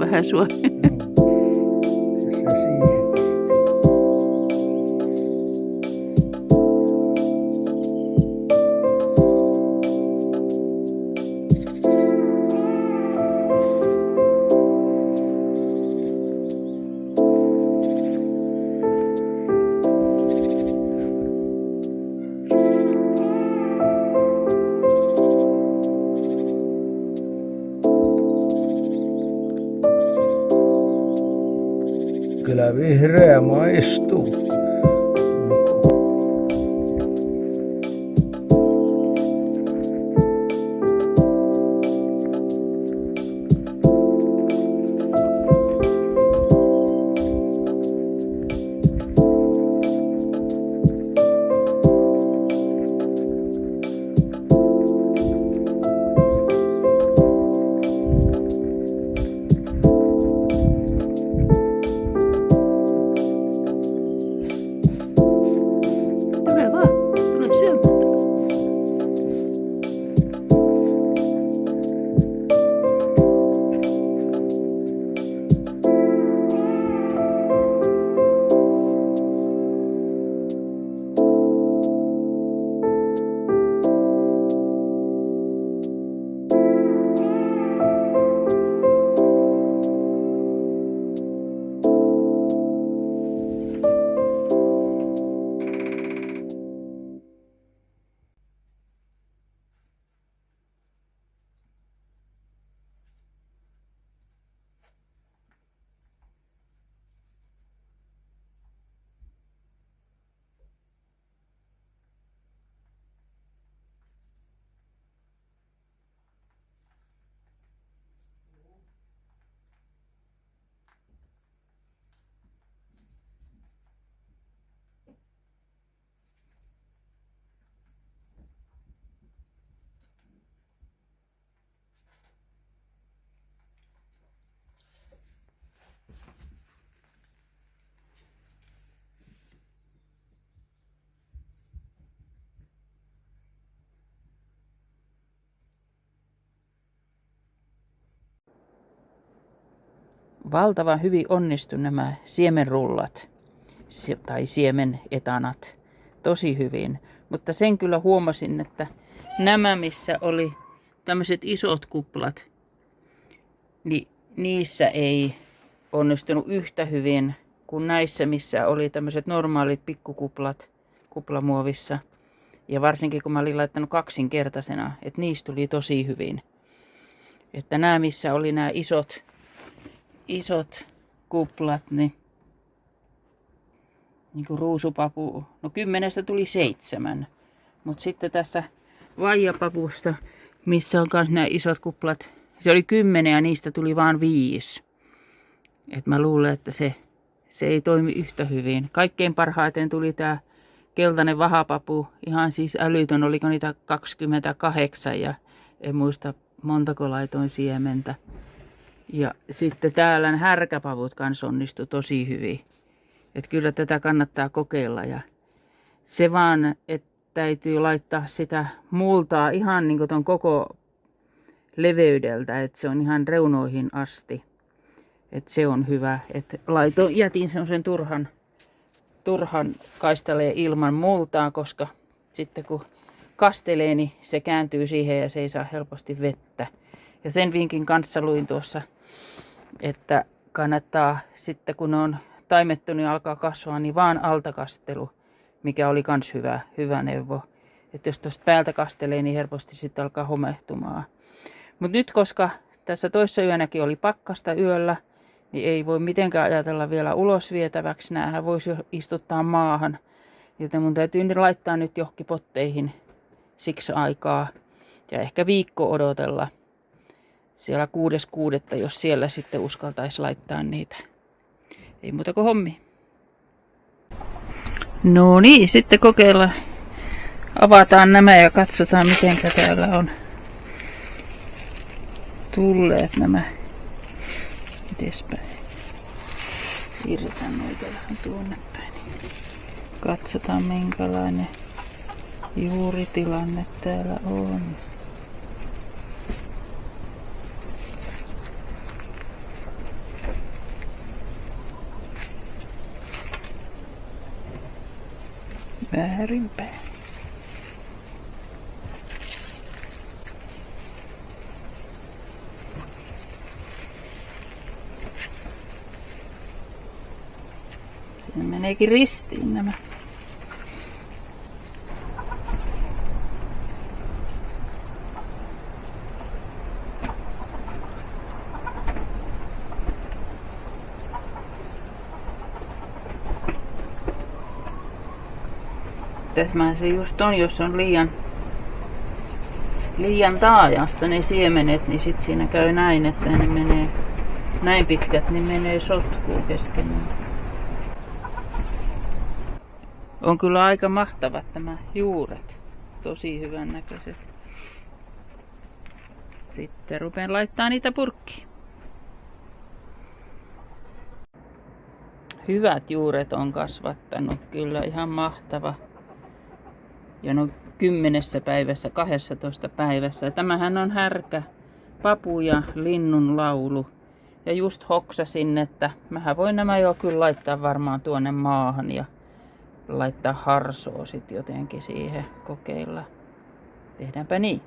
vähän sua. Se siihen. Kyllä vihreä maistuu. Tule vaan, tule syömään. Valtavan hyvin onnistu nämä siemenrullat tai siemenetanat. Tosi hyvin. Mutta sen kyllä huomasin, että nämä missä oli tämmöiset isot kuplat, niin niissä ei onnistunut yhtä hyvin kuin näissä, missä oli tämmöiset normaalit pikkukuplat kuplamuovissa. Ja varsinkin kun mä olin laittanut kaksinkertaisena, että niistä tuli tosi hyvin. Että nämä missä oli nämä isot kuplat, niin kuin ruusupapu, no 10 tuli 7. Mutta sitten tässä vaijapapusta, missä on myös nämä isot kuplat, se oli 10 ja niistä tuli vaan 5. Et mä luulen, että se ei toimi yhtä hyvin. Kaikkein parhaiten tuli tää keltainen vahapapu, ihan siis älytön, oliko niitä 28 ja en muista montako laitoin siementä. Ja sitten täällä härkäpavut kanssa onnistui tosi hyvin. Että kyllä tätä kannattaa kokeilla ja se vaan, että täytyy laittaa sitä multaa ihan niin kuin ton koko leveydeltä, että se on ihan reunoihin asti. Että se on hyvä, että jätin semmoisen turhan kaistaleen ilman multaa, koska sitten kun kastelee, niin se kääntyy siihen ja se ei saa helposti vettä. Ja sen vinkin kanssa luin tuossa, että kannattaa sitten kun on taimettu, niin alkaa kasvaa, niin vaan altakastelu, mikä oli kans hyvä neuvo. Että jos tuosta päältä kastelee, niin helposti sitten alkaa homehtumaan. Mutta nyt, koska tässä toissa yönäkin oli pakkasta yöllä, niin ei voi mitenkään ajatella vielä ulos vietäväksi. Näähän voisi jo istuttaa maahan. Joten mun täytyy laittaa nyt johonkin potteihin siksi aikaa. Ja ehkä viikko odotella. Siellä 6.6. jos siellä sitten uskaltaisi laittaa niitä. Ei muuta kuin hommi. No niin, sitten kokeillaan. Avataan nämä ja katsotaan miten täällä on tulleet nämä. Mites siirretään noita vähän tuonne päin. Katsotaan minkälainen juuritilanne täällä on. Väärinpäin. Siinä meneekin ristiin nämä. Tässä se just on, jos on liian taajassa ne siemenet, niin sit siinä käy näin, että ne menee näin pitkät, niin menee sotkuun keskenään. On kyllä aika mahtavat nämä juuret. Tosi hyvän näköiset. Sitten rupean laittaa niitä purkkiin. Hyvät juuret on kasvattanut. Kyllä ihan mahtava. Ja no 10 päivässä, 12 päivässä. Tämähän on härkä, papu ja linnun laulu. Ja just hoksasin, että mähän voin nämä jo kyllä laittaa varmaan tuonne maahan ja laittaa harsoa sit jotenkin siihen kokeilla. Tehdäänpä niin.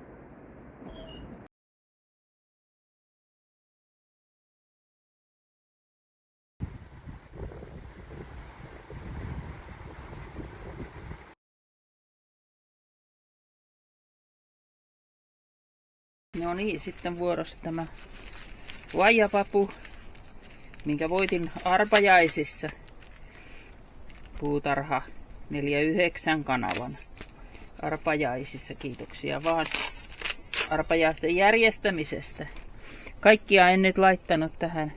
No niin, sitten vuorossa tämä vaijapapu, minkä voitin arpajaisissa. Puutarha 49 kanavan arpajaisissa. Kiitoksia vaan arpajaisten järjestämisestä. Kaikkia en nyt laittanut tähän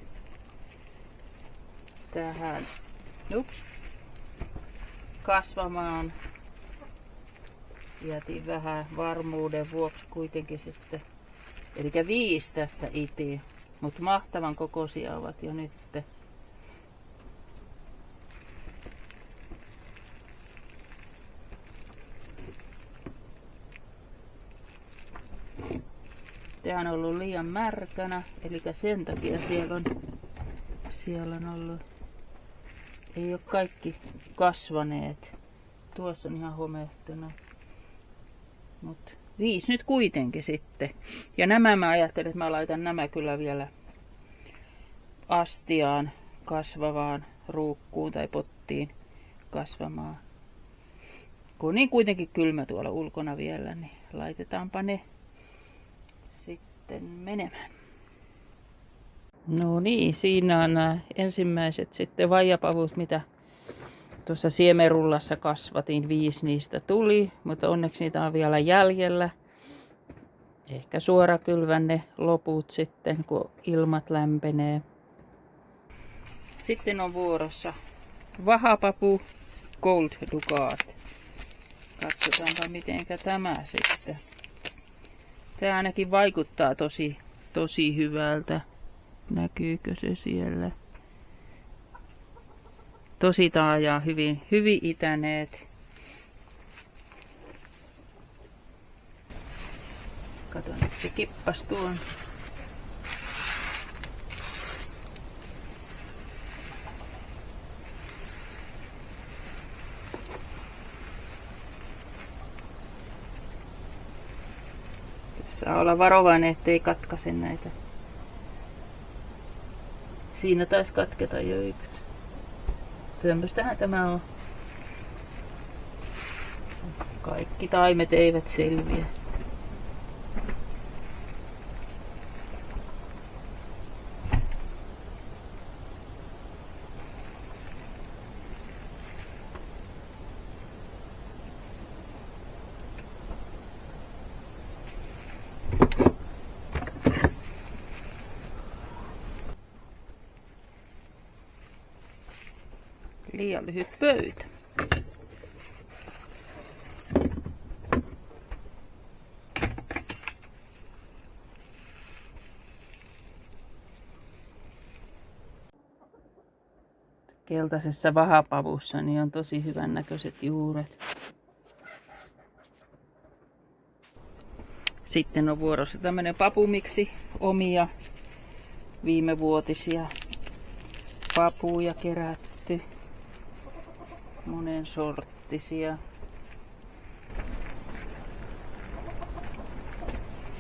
kasvamaan. Jätin vähän varmuuden vuoksi kuitenkin sitten. Eli 5 tässä iti, mutta mahtavan kokoisia ovat jo nyt. Tää on ollut liian märkänä, eli sen takia siellä on ollut, ei ole kaikki kasvaneet. Tuossa on ihan homehtuna. Mut 5 nyt kuitenkin sitten. Ja nämä mä ajattelin, että mä laitan nämä kyllä vielä astiaan kasvavaan ruukkuun tai pottiin kasvamaan. Kun niin kuitenkin kylmä tuolla ulkona vielä, niin laitetaanpa ne sitten menemään. No niin, siinä on nämä ensimmäiset sitten vaijapavut, mitä tuossa siemenrullassa kasvatin. 5 niistä tuli, mutta onneksi niitä on vielä jäljellä. Ehkä suorakylvän ne loput sitten, kun ilmat lämpenee. Sitten on vuorossa vahapapu Gold Ducat. Katsotaanpa mitenkä tämä sitten. Tämä ainakin vaikuttaa tosi hyvältä. Näkyykö se siellä? Tosi taajaa, hyvin itäneet. Kato nyt se kippas tuon. Saa olla varovainen, ettei katkaise näitä. Siinä taisi katketa jo yksi. Tämmöstähän tämä on. Kaikki taimet eivät selviä. Liian lyhyt pöytä. Keltaisessa vahapavussa niin on tosi hyvän näköiset juuret. Sitten on vuorossa tämmönen papumiksi, omia viimevuotisia papuja kerätty. Monen sorttisia.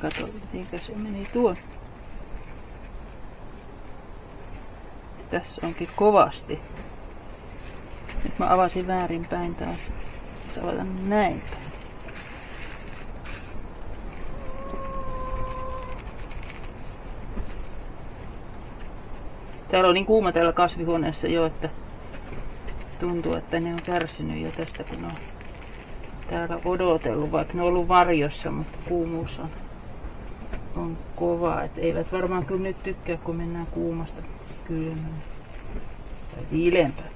Kato, mitenkä se meni tuon. Tässä onkin kovasti. Nyt mä avasin väärinpäin taas. Sä avata näin päin. Täällä on niin kuuma täällä kasvihuoneessa jo, että tuntuu, että ne on kärsinyt jo tästä, kun on täällä odotellut, vaikka ne on ollut varjossa, mutta kuumuus on kova. Et eivät varmaan kyllä nyt tykkää, kun mennään kuumasta kylmään tai viilempään.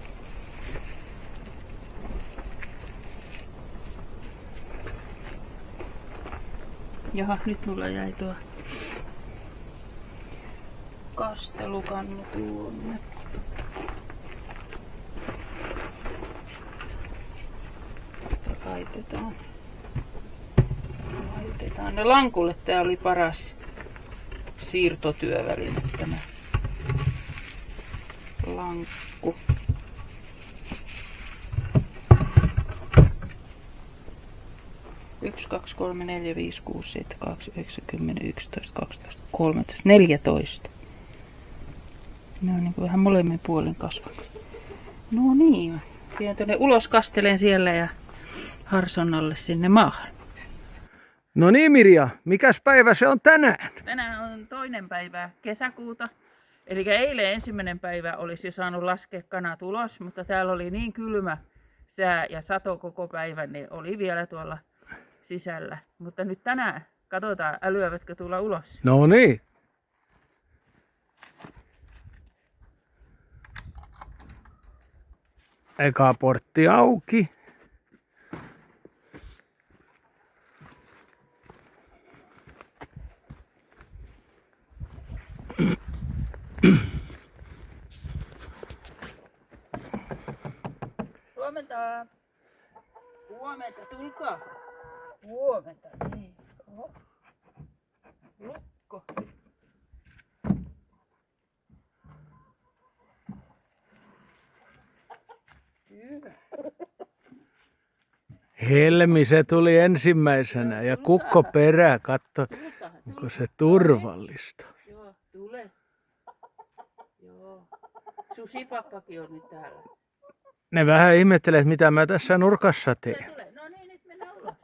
Jaha, nyt mulla jäi tuo kastelukannu tuonne. Laitetaan. Ne lankulle. Tää oli paras siirtotyöväline tämä lankku. Yksi, 2, 3, 4, 5, 6, 7, 8, 9, 10, 11, 12, 13, 14. Ne on niin kuin vähän molemmin puolin kasvanut. No niin, vien tuonne ulos kastelen siellä ja Harsonnalle sinne maahan. No niin Mirja, mikäs päivä se on tänään? Tänään on 2. päivä kesäkuuta. Eli eilen 1. päivä olisi jo saanut laskea kanat ulos, mutta täällä oli niin kylmä sää ja sato koko päivän, niin oli vielä tuolla sisällä. Mutta nyt tänään katsotaan, älyävätkö tulla ulos. No niin. Eka portti auki. Huomenta. Huomenta, tulkaa. Huomenta. Niin. Oho. Lukko. Hyvä. Helmi se tuli ensimmäisenä ja kukko perää, katso, onko se turvallista. Joo, tule. Joo. Susipappakin on nyt täällä. Ne vähän ihmettelee, että mitä mä tässä nurkassa teen. Tule. No niin, nyt mennään ulos.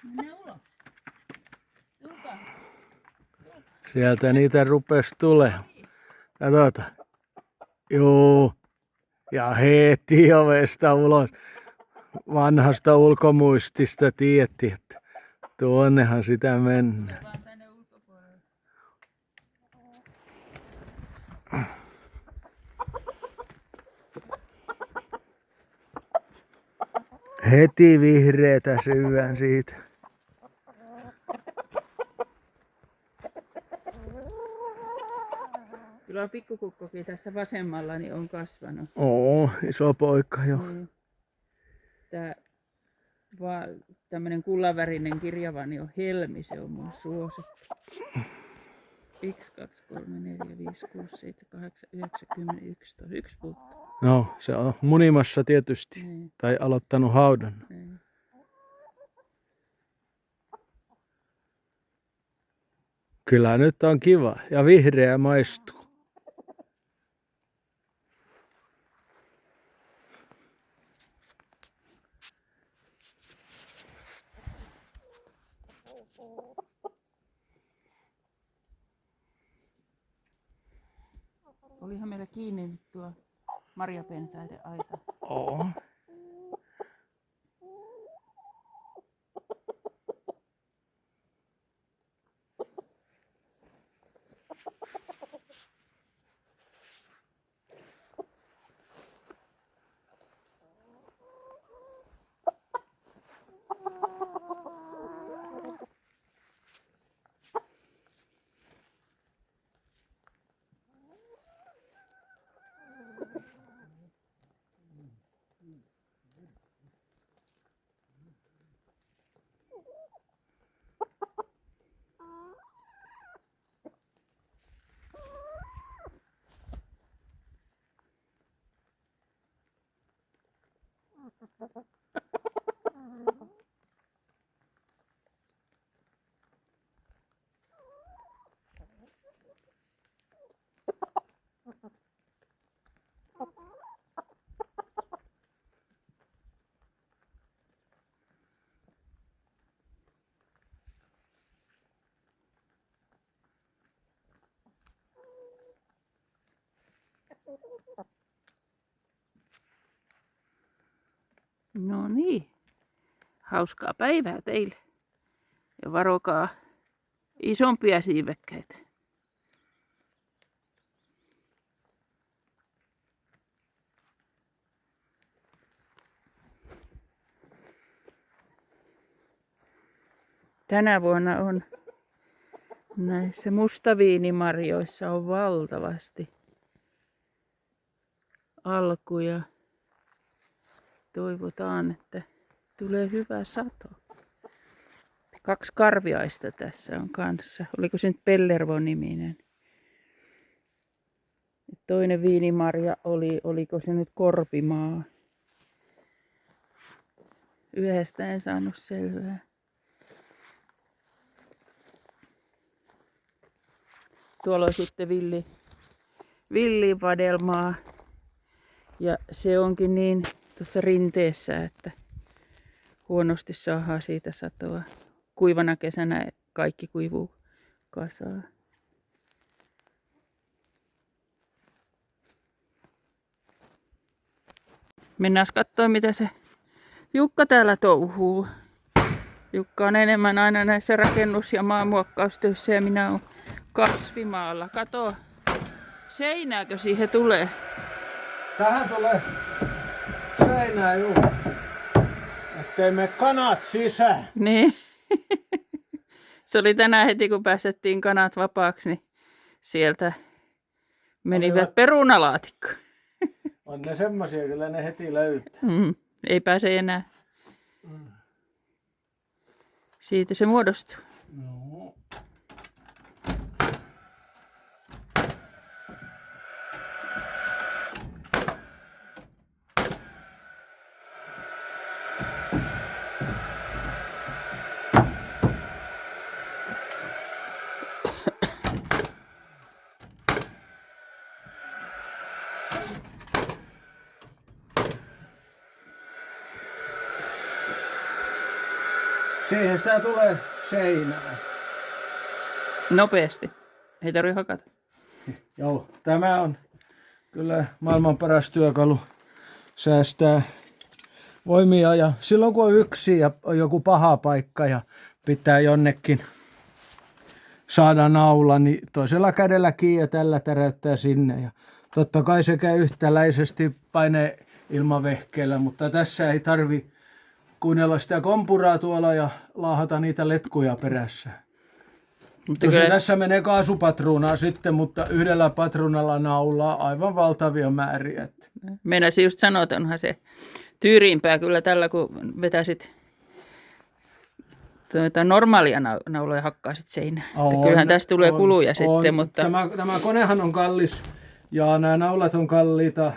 Mennään ulos. Tulkaa. Sieltä niitä rupesi tulemaan. Katsotaan. Joo. Ja heti ovesta ulos. Vanhasta ulkomuistista tiedettiin, että tuonnehan sitä mennään. Vaan tänne ulkopuolelle. Heti vihreätä syvään siitä. Kyllä pikkukukkokin tässä vasemmalla niin on kasvanut. Oo, iso poika jo. Niin. Tää tämmönen kullanvärinen kirjava niin on helmi, se on mun suosikki. 1, 2, 3, 4, 5, 6, 7, 8, 9, 10, 11. 1 pultta. No, se on munimassa tietysti. Niin. Tai aloittanut haudan. Niin. Kyllä nyt on kiva ja vihreä maistuu. Olihan meillä kiinni nyt tuo marjapensaiden aita. Oo. No niin. Hauskaa päivää teille. Ja varokaa isompia siivekkäitä. Tänä vuonna on näissä mustaviinimarjoissa on valtavasti alkuja. Toivotaan, että tulee hyvä sato. 2 karviaista tässä on kanssa. Oliko se nyt Pellervo-niminen? Toinen viinimarja oliko se nyt Korpimaa? Yhdestä en saanut selvää. Tuolla on sitten villivadelmaa. Ja se onkin niin tuossa rinteessä, että huonosti saadaan siitä satoa. Kuivana kesänä kaikki kuivuu kasaan. Mennään katsomaan, mitä se Jukka täällä touhuu. Jukka on enemmän aina näissä rakennus- ja maanmuokkaustöissä ja minä olen kasvimaalla. Kato, seinääkö siihen tulee? Tähän tulee seinää juu. Ettei mene kanat sisään. Niin. Se oli tänään heti, kun päästettiin kanat vapaaksi, niin sieltä menivät perunalaatikkoon. On ne semmosia, kyllä ne heti löytää. Ei pääse enää. Siitä se muodostuu. No. Siihen sitä tulee seinää. Nopeasti. Ei tarvitse hakata. Joo, tämä on kyllä maailman paras työkalu. Säästää voimia ja silloin kun on yksin ja on joku paha paikka ja pitää jonnekin saada naula, niin toisella kädellä kiinni ja tällä täräyttää sinne. Ja totta kai se käy yhtäläisesti paineilmavehkeellä, mutta tässä ei tarvi kuunnella sitä kompuraa tuolla ja laahata niitä letkuja perässä. Tosin tässä menee kaasupatruunaa sitten, mutta yhdellä patruunalla naulaa aivan valtavia määriä. Meinasin just sanoa, että onhan se tyyriimpää kyllä tällä, kun vetäisit normaalia nauloja hakkaasit seinään. Kyllähän tästä tulee kuluja sitten, mutta... Tämä konehan on kallis ja nämä naulat on kalliita,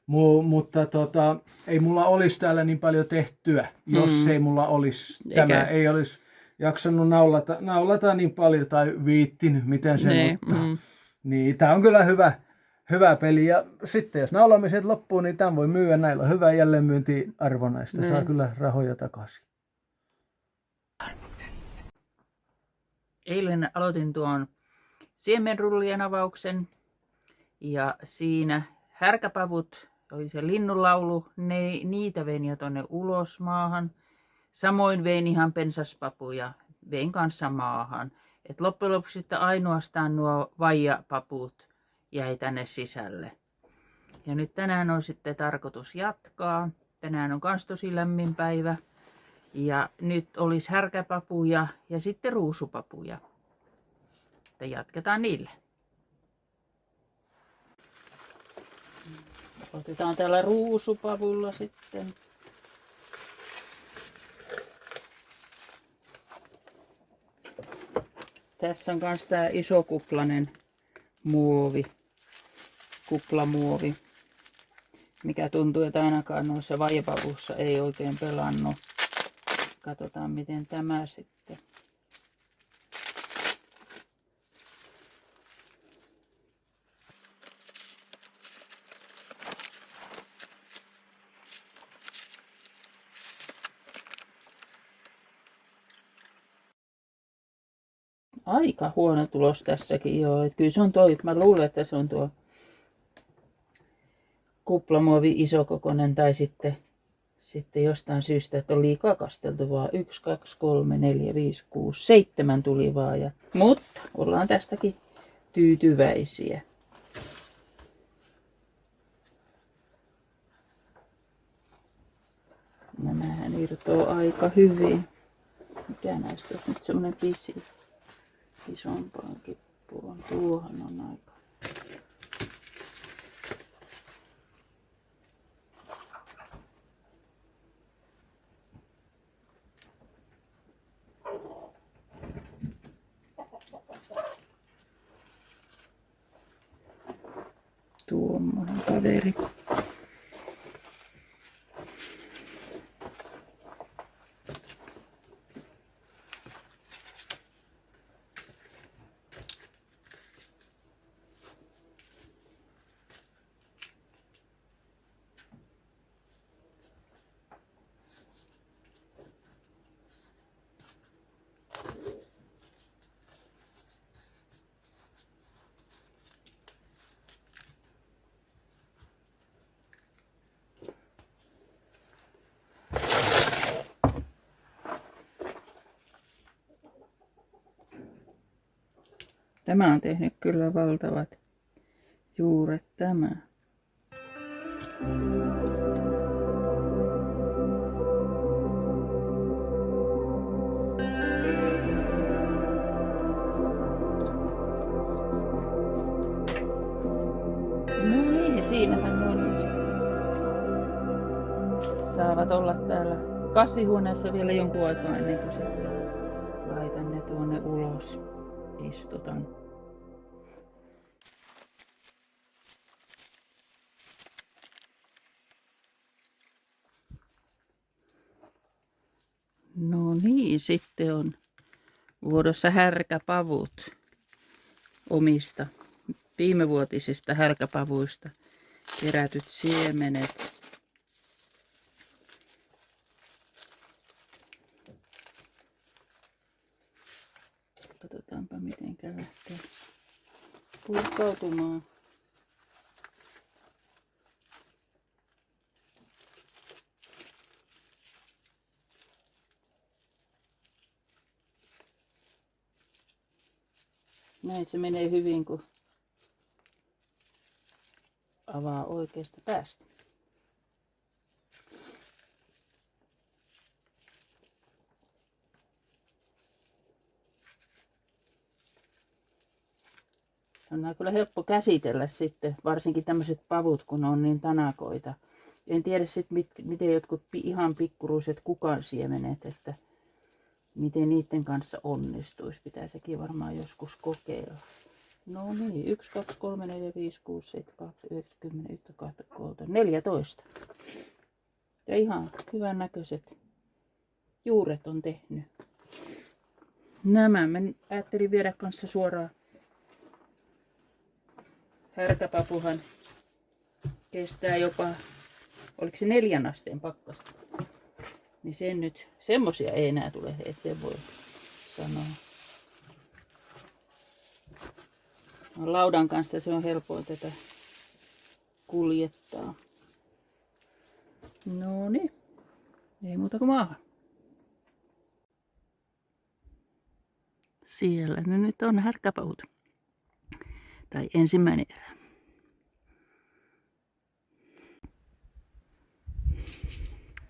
mutta ei mulla olisi täällä niin paljon tehtyä, jos ei mulla olisi. Tämä ei olisi jaksanut naulata niin paljon tai viittinyt, miten se mutta niin, tämä on kyllä hyvä peli. Ja sitten jos naulamiset loppuu, niin tämän voi myydä. Näillä on hyvä jälleenmyyntiarvo näistä. Saa kyllä rahoja takaisin. Eilen aloitin tuon siemenrullien avauksen ja siinä härkäpavut, oli se linnunlaulu, niitä vein jo tuonne ulos maahan. Samoin vein ihan pensaspapuja, vein kanssa maahan. Et loppujen lopuksi sitten ainoastaan nuo vaijapaput jäi tänne sisälle. Ja nyt tänään on sitten tarkoitus jatkaa. Tänään on kans tosi lämmin päivä. Ja nyt olisi härkäpapuja ja sitten ruusupapuja. Että jatketaan niille. Otetaan täällä ruusupavulla sitten. Tässä on myös tämä isokuplainen muovi, kuplamuovi, mikä tuntuu, että ainakaan noissa vaipavuissa ei oikein pelannut. Katsotaan miten tämä sitten. Aika huono tulos tässäkin joo. Kyllä se on toi, mä luulen, että se on tuo kuplamuovi isokokoinen tai sitten jostain syystä, että on liikaa kasteltu vaan 1, 2, 3, 4, 5, 6, 7 tuli vaan. Mutta ollaan tästäkin tyytyväisiä. Nämähän irtoaa aika hyvin. Mikä näistä on nyt semmonen pisi isompaan kippuun? Tuohan on aika. Tuommoinen kaveri. Tämä on tehnyt kyllä valtavat juuret tämä. No niin, siinähän ne on nyt sitten. Saavat olla täällä kasvihuoneessa vielä jonkun aikaa ennen kuin sitten laitan ne tuonne ulos. Istutan. No niin, sitten on vuodossa härkäpavut omista viimevuotisista härkäpavuista kerätyt siemenet. Katsotaanpa mitenkä lähtee purkautumaan. Näin se menee hyvin, kun avaa oikeasta päästä. On kyllä helppo käsitellä sitten, varsinkin tämmöiset pavut, kun on niin tanakoita. En tiedä sitten, miten jotkut ihan pikkuruiset kukansiemenet, että miten niiden kanssa onnistuisi. Pitää sekin varmaan joskus kokeilla. No niin, 1, 2, 3, 4, 5, 6, 7, 8, 9, 10, 11, 12, 14. Ja ihan hyvän näköiset juuret on tehnyt. Nämä mä ajattelin viedä kanssa suoraan. Härkäpapuhan kestää jopa, oliko se 4 asteen pakkasta. Niin sen nyt, semmosia ei enää tule, et sen voi sanoa. Laudan kanssa se on helppoa tätä kuljettaa. No niin, ei muuta kuin maahan. Siellä ne nyt on härkäpavut. Tai ensimmäinen erä.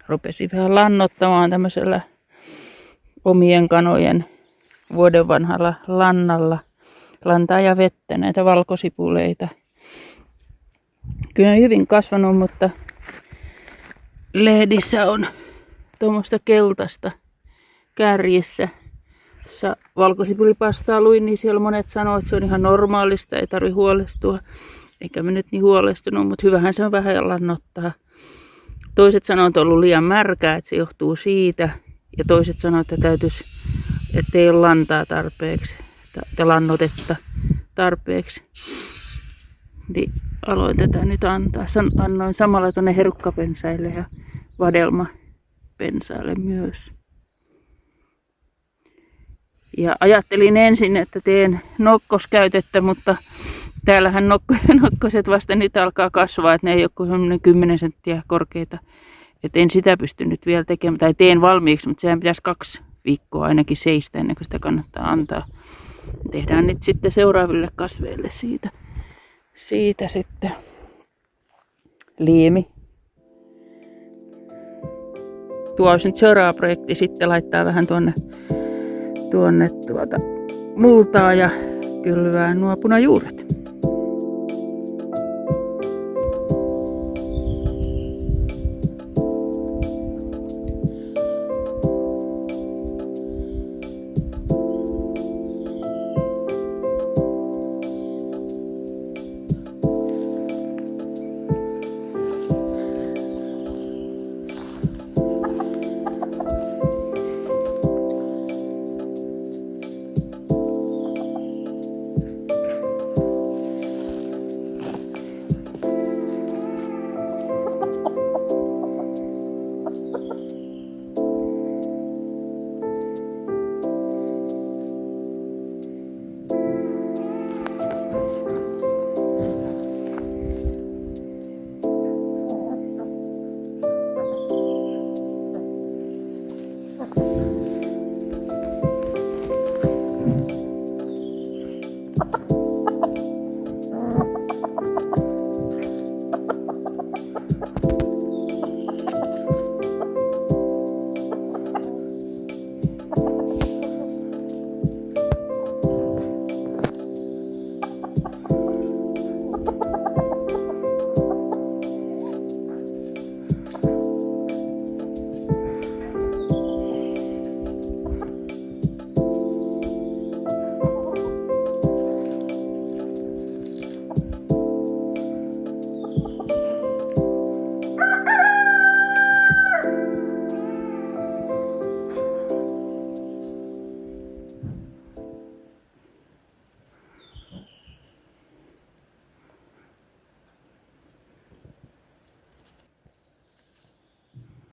Rupesin vähän lannoittamaan tämmöisellä omien kanojen vuoden vanhalla lannalla. Lantaa ja vettä, näitä valkosipuleita. Kyllä on hyvin kasvanut, mutta lehdissä on tuommoista keltaista kärjissä. Valkosipulipastaa luin, niin siellä monet sanoo, että se on ihan normaalista, ei tarvitse huolestua. Eikä mä nyt niin huolestunut, mutta hyvähän se on vähän lannoittaa. Toiset sanoo, että on ollut liian märkää, että se johtuu siitä. Ja toiset sanoo, että täytyisi, ettei ole lantaa tarpeeksi ja lannotetta tarpeeksi. Niin aloin tätä nyt antaa. Annoin samalla tuonne herukkapensaille ja vadelmapensaille myös. Ja ajattelin ensin, että teen nokkoskäytettä, mutta Täällähän nokkoset vasta nyt alkaa kasvaa, että ne ei ole kuin 10 senttiä korkeita. Et en sitä pystynyt vielä tekemään, tai teen valmiiksi, mutta sehän pitäisi 2 viikkoa ainakin seistä ennen kuin sitä kannattaa antaa. Tehdään nyt sitten seuraaville kasveille siitä sitten liemi. Tuo olisi nyt seuraava projekti sitten laittaa vähän tuonne multaa ja kylvää nuo punajuuret.